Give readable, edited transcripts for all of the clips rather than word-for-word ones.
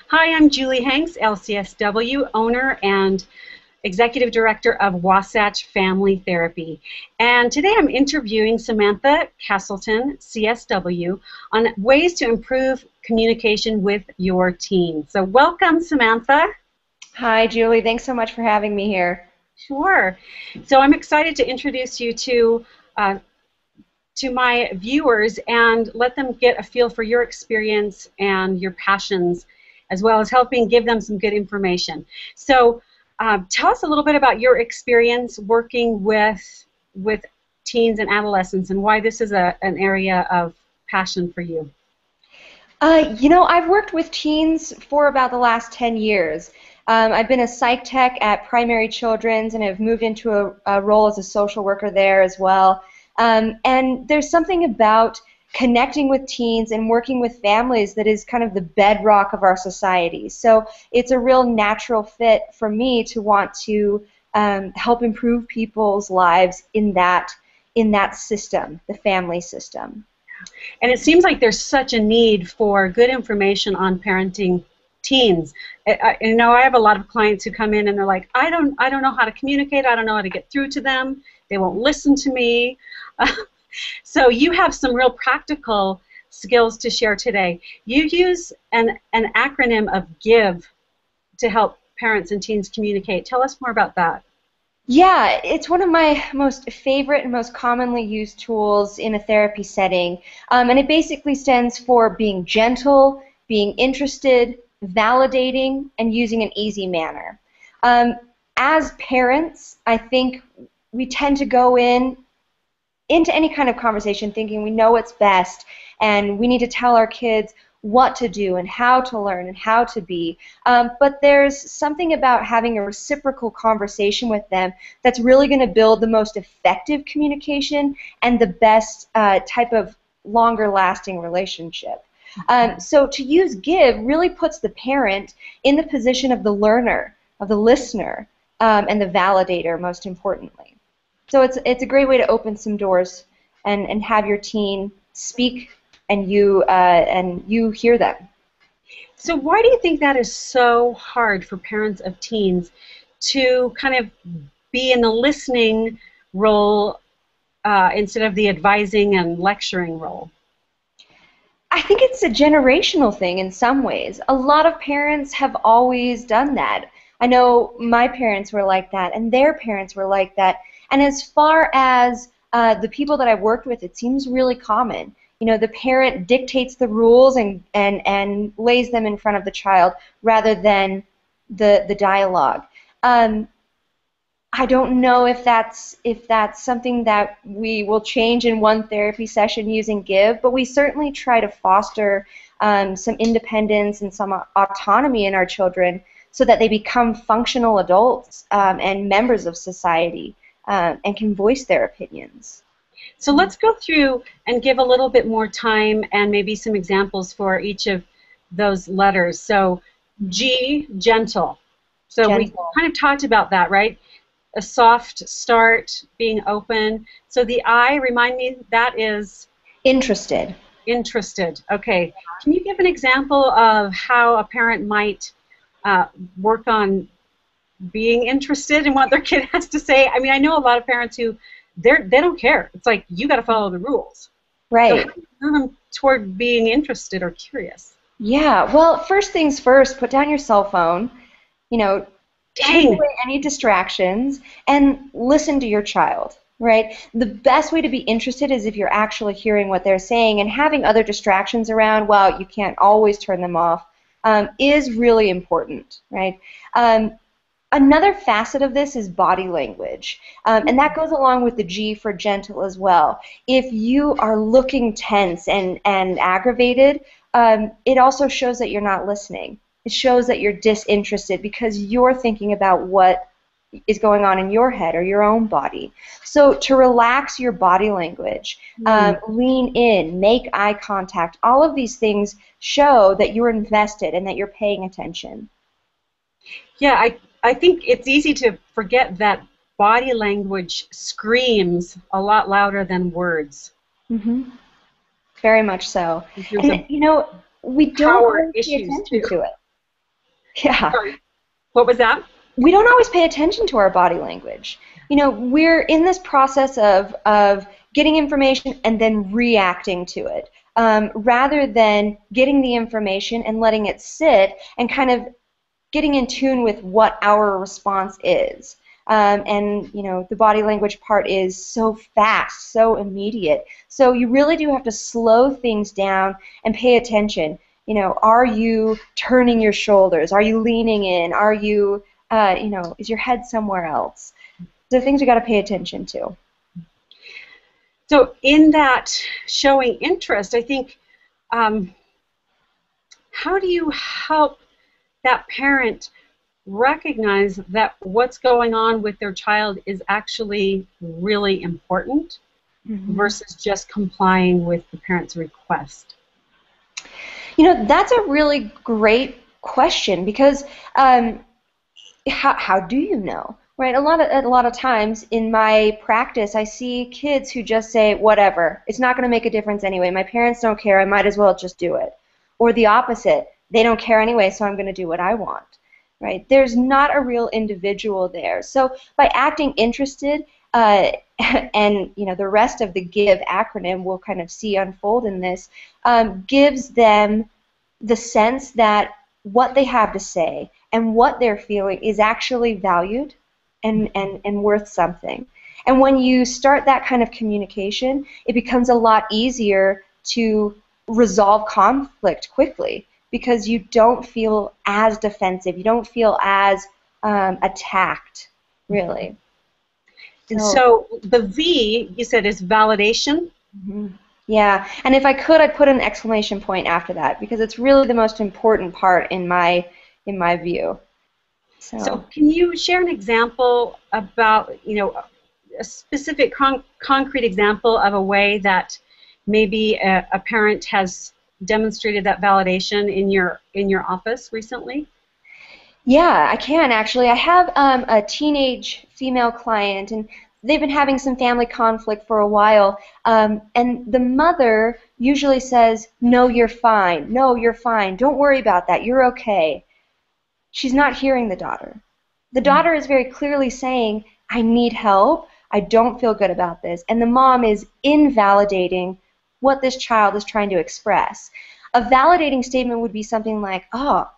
Hi, I'm Julie Hanks, LCSW, owner and Executive Director of Wasatch Family Therapy. And today I'm interviewing Samantha Castleton, CSW, on ways to improve communication with your teen. So welcome, Samantha. Hi, Julie. Thanks so much for having me here. Sure. So I'm excited to introduce you uh, to my viewers and let them get a feel for your experience and your passions, as well as helping give them some good information. So tell us a little bit about your experience working with teens and adolescents and why this is an area of passion for you. I've worked with teens for about the last 10 years. I've been a psych tech at Primary Children's and have moved into a role as a social worker there as well. And there's something about connecting with teens and working with families that is kind of the bedrock of our society. So it's a real natural fit for me to want to help improve people's lives in that system, the family system. And it seems like there's such a need for good information on parenting teens. I have a lot of clients who come in and they're like, I don't know how to communicate. I don't know how to get through to them. They won't listen to me. So you have some real practical skills to share today. You use an acronym of GIVE to help parents and teens communicate. Tell us more about that. Yeah, it's one of my most favorite and most commonly used tools in a therapy setting. And it basically stands for being gentle, being interested, validating, and using an easy manner. As parents, I think we tend to go into any kind of conversation thinking we know what's best and we need to tell our kids what to do and how to learn and how to be. But there's something about having a reciprocal conversation with them that's really going to build the most effective communication and the best type of longer lasting relationship. So to use GIVE really puts the parent in the position of the learner, of the listener, and the validator most importantly. So it's a great way to open some doors and have your teen speak and you hear them. So why do you think that is so hard for parents of teens to kind of be in the listening role instead of the advising and lecturing role? I think it's a generational thing in some ways. A lot of parents have always done that. I know my parents were like that, and their parents were like that. And as far as the people that I've worked with, it seems really common. You know, the parent dictates the rules and lays them in front of the child rather than the dialogue. I don't know if that's something that we will change in one therapy session using GIVE, but we certainly try to foster some independence and some autonomy in our children so that they become functional adults and members of society and can voice their opinions. So let's go through and give a little bit more time and maybe some examples for each of those letters. So G, gentle. So we kind of talked about that, right? A soft start, being open. So the I, remind me, that is? Interested. Interested. Okay. Can you give an example of how a parent might work on being interested in what their kid has to say? I mean, I know a lot of parents who they don't care. It's like, you got to follow the rules. Right. So move them toward being interested or curious. Yeah. Well, first things first, put down your cell phone. You know, take away any distractions and listen to your child. Right? The best way to be interested is if you're actually hearing what they're saying, and having other distractions around, while you can't always turn them off, is really important. Right? Another facet of this is body language, and that goes along with the G for gentle as well. If you are looking tense and aggravated, it also shows that you're not listening. It shows that you're disinterested because you're thinking about what is going on in your head or your own body. So to relax your body language, lean in, make eye contact, all of these things show that you're invested and that you're paying attention. Yeah, I think it's easy to forget that body language screams a lot louder than words. Mm-hmm. Very much so. And, you know, we don't always pay attention to it. Yeah. Sorry. What was that? We don't always pay attention to our body language. We're in this process of getting information and then reacting to it, rather than getting the information and letting it sit and kind of getting in tune with what our response is. And the body language part is so fast, so immediate. So you really do have to slow things down and pay attention. Are you turning your shoulders? Are you leaning in? Are you, is your head somewhere else? The things you got to pay attention to. So in that showing interest, I think, how do you help that parent recognize that what's going on with their child is actually really important versus just complying with the parent's request? That's a really great question because how do you know? Right, a lot of times in my practice, I see kids who just say, whatever, it's not going to make a difference anyway. My parents don't care, I might as well just do it. Or the opposite, they don't care anyway, so I'm going to do what I want. Right? There's not a real individual there. So by acting interested, and the rest of the GIVE acronym we'll kind of see unfold in this, gives them the sense that what they have to say and what they're feeling is actually valued and worth something. And when you start that kind of communication, it becomes a lot easier to resolve conflict quickly because you don't feel as defensive, you don't feel as attacked, really. And so the V, you said, is validation? Mm-hmm. Yeah, and if I could, I'd put an exclamation point after that because it's really the most important part in my view. So can you share an example about, a specific concrete example of a way that maybe a parent has demonstrated that validation in your office recently? Yeah, I can actually. I have a teenage female client, and they've been having some family conflict for a while. And the mother usually says, "No, you're fine. No, you're fine. Don't worry about that. You're okay." She's not hearing the daughter. The daughter is very clearly saying, "I need help. I don't feel good about this." And the mom is invalidating what this child is trying to express. A validating statement would be something like, "Oh,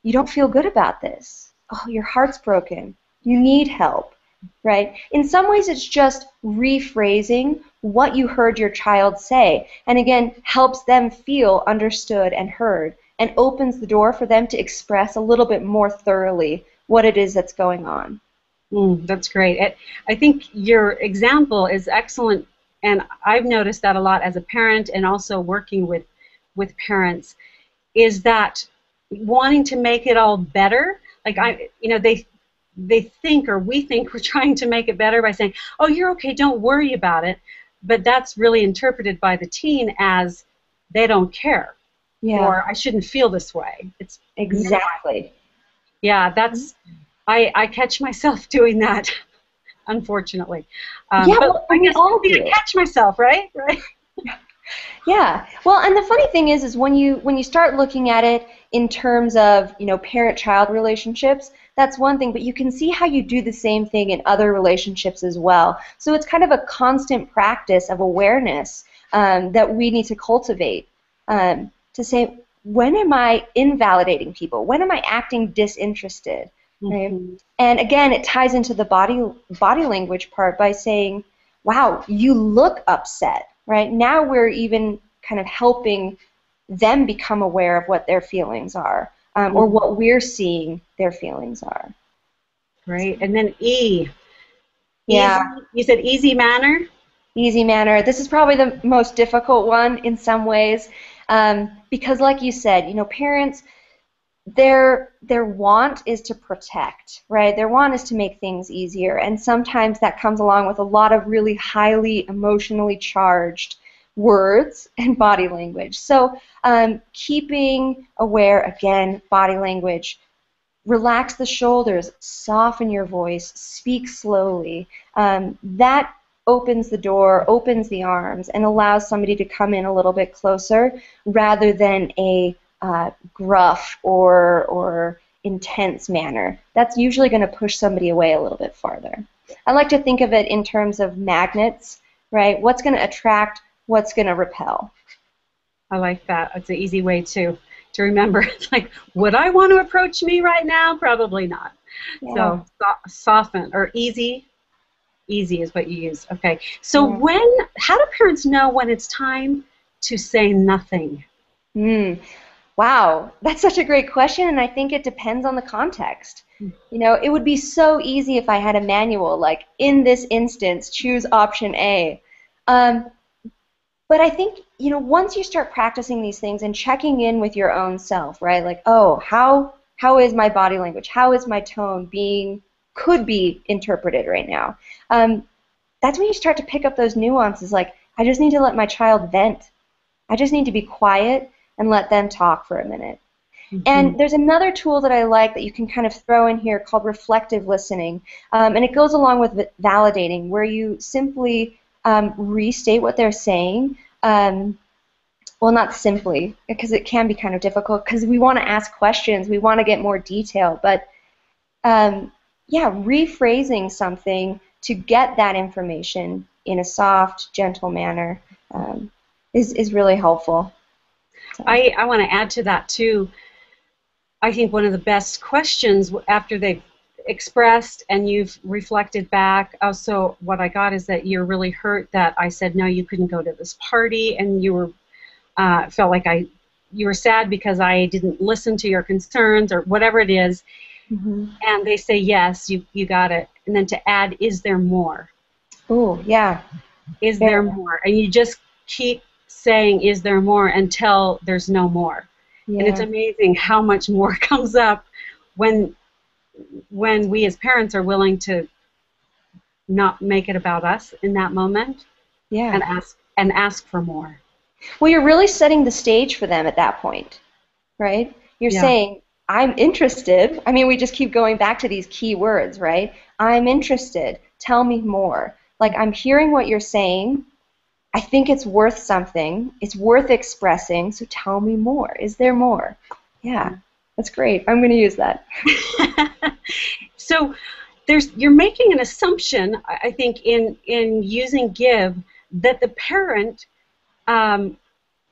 you don't feel good about this. Oh, your heart's broken. You need help." Right? In some ways, it's just rephrasing what you heard your child say, and again, helps them feel understood and heard, and opens the door for them to express a little bit more thoroughly what it is that's going on. That's great. I think your example is excellent, and I've noticed that a lot as a parent and also working with parents, is that wanting to make it all better. Like they think, or we think, we're trying to make it better by saying, "Oh, you're okay, don't worry about it," but that's really interpreted by the teen as they don't care, or I shouldn't feel this way. It's exactly. Yeah, that's. I catch myself doing that, unfortunately. Yeah, but I guess all do. I catch myself, right? Right. Yeah. Well, and the funny thing is when you start looking at it in terms of parent-child relationships, that's one thing, but you can see how you do the same thing in other relationships as well. So it's kind of a constant practice of awareness that we need to cultivate to say, when am I invalidating people? When am I acting disinterested? Right? And again, it ties into the body language part by saying, "Wow, you look upset." Right? Now we're even kind of helping them become aware of what their feelings are, or what we're seeing their feelings are. Great. And then E. Yeah. Easy, you said easy manner? Easy manner. This is probably the most difficult one in some ways, because like you said, parents, their want is to protect, right? Their want is to make things easier, and sometimes that comes along with a lot of really highly emotionally charged words and body language. So keeping aware, again, body language, relax the shoulders, soften your voice, speak slowly. That opens the door, opens the arms, and allows somebody to come in a little bit closer rather than a gruff or intense manner, that's usually going to push somebody away a little bit farther. I like to think of it in terms of magnets, right? What's going to attract, what's going to repel. I like that. It's an easy way to remember. It's like, would I want to approach me right now? Probably not. Yeah. So soften or easy. Easy is what you use. Okay. So Yeah. how do parents know when it's time to say nothing? Wow, that's such a great question, and I think it depends on the context. You know, it would be so easy if I had a manual, like, in this instance, choose option A. Um, but I think, you know, once you start practicing these things and checking in with your own self, right? Like, oh, how is my body language? How is my tone could be interpreted right now? That's when you start to pick up those nuances, like, I just need to let my child vent. I just need to be quiet and let them talk for a minute. And there's another tool that I like that you can kind of throw in here called reflective listening. And it goes along with validating, where you simply restate what they're saying. Well, not simply, because it can be kind of difficult, because we want to ask questions, we want to get more detail. But yeah, rephrasing something to get that information in a soft, gentle manner is really helpful. So. I want to add to that too. I think one of the best questions after they've expressed and you've reflected back, also what I got is that you're really hurt that I said no, you couldn't go to this party, and you were felt like you were sad because I didn't listen to your concerns or whatever it is. And they say yes, you got it, and then to add, is there more? Oh, yeah. Is there more? And you just keep saying, is there more, until there's no more. Yeah. And it's amazing how much more comes up when we as parents are willing to not make it about us in that moment. Yeah. And ask for more. Well, you're really setting the stage for them at that point, right? You're saying, I'm interested. I mean, we just keep going back to these key words, right? I'm interested. Tell me more. Like, I'm hearing what you're saying. I think it's worth something. It's worth expressing, so tell me more. Is there more? Yeah, that's great. I'm going to use that. So you're making an assumption, I think, in using give, that the parent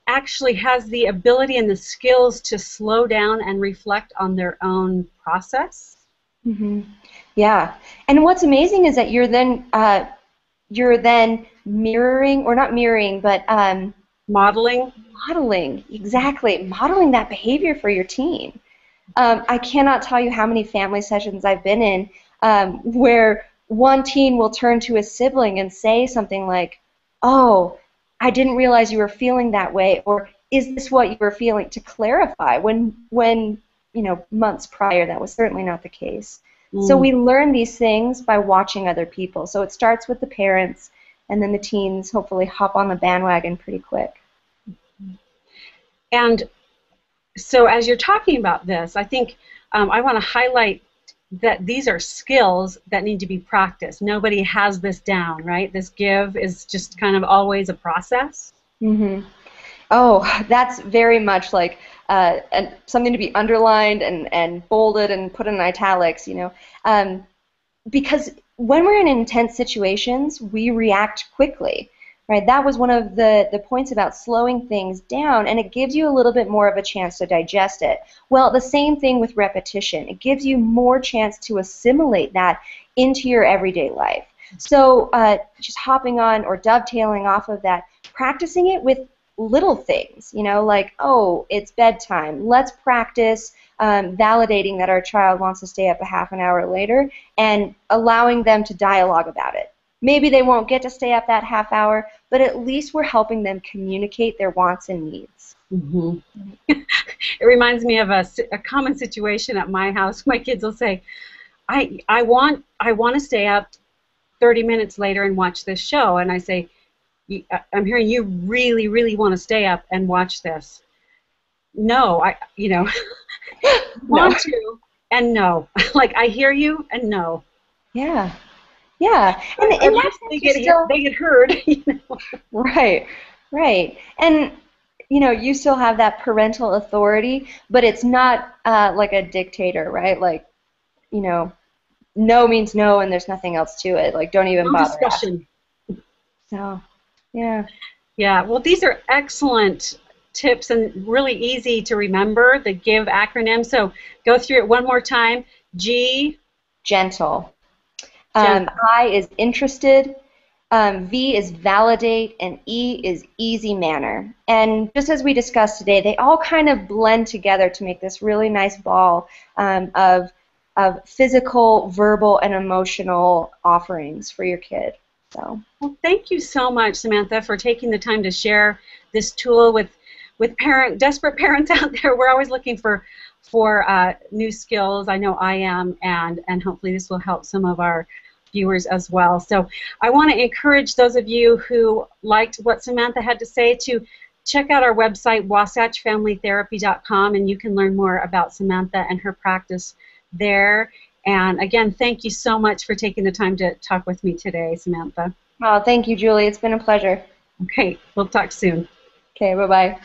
actually has the ability and the skills to slow down and reflect on their own process. Yeah, and what's amazing is that you're then mirroring, or not mirroring, but modeling. Modeling, exactly. Modeling that behavior for your teen. I cannot tell you how many family sessions I've been in where one teen will turn to his sibling and say something like, oh, I didn't realize you were feeling that way, or is this what you were feeling, to clarify, when you know, months prior that was certainly not the case. So we learn these things by watching other people. So it starts with the parents, and then the teens hopefully hop on the bandwagon pretty quick. And so as you're talking about this, I think I want to highlight that these are skills that need to be practiced. Nobody has this down, right? This give is just kind of always a process. Oh, that's very much like something to be underlined and bolded and put in italics, you know, because when we're in intense situations, we react quickly, right? That was one of the points about slowing things down, and it gives you a little bit more of a chance to digest it. Well, the same thing with repetition. It gives you more chance to assimilate that into your everyday life. So just hopping on or dovetailing off of that, practicing it with little things, you know, like, oh, it's bedtime. Let's practice validating that our child wants to stay up a half an hour later, and allowing them to dialogue about it. Maybe they won't get to stay up that half hour, but at least we're helping them communicate their wants and needs. It reminds me of a common situation at my house. My kids will say, I want to stay up 30 minutes later and watch this show. And I say, I'm hearing you really, really want to stay up and watch this. No, want to, and no. Like, I hear you, and no. Yeah. Yeah. And they get heard. You know? Right. And you still have that parental authority, but it's not like a dictator, right? Like, you know, no means no, and there's nothing else to it. Like, don't even No bother asking. discussion. So, yeah. Yeah, well, these are excellent tips and really easy to remember, the GIVE acronym. So go through it one more time. G, Gentle. gentle. I is interested. V is validate, and E is easy manner. And just as we discussed today, they all kind of blend together to make this really nice ball of physical, verbal, and emotional offerings for your kid. So. Well, thank you so much, Samantha, for taking the time to share this tool with desperate parents out there. We're always looking for new skills. I know I am, and hopefully this will help some of our viewers as well. So I want to encourage those of you who liked what Samantha had to say to check out our website, wasatchfamilytherapy.com, and you can learn more about Samantha and her practice there. And again, thank you so much for taking the time to talk with me today, Samantha. Oh, thank you, Julie. It's been a pleasure. Okay, we'll talk soon. Okay, bye-bye.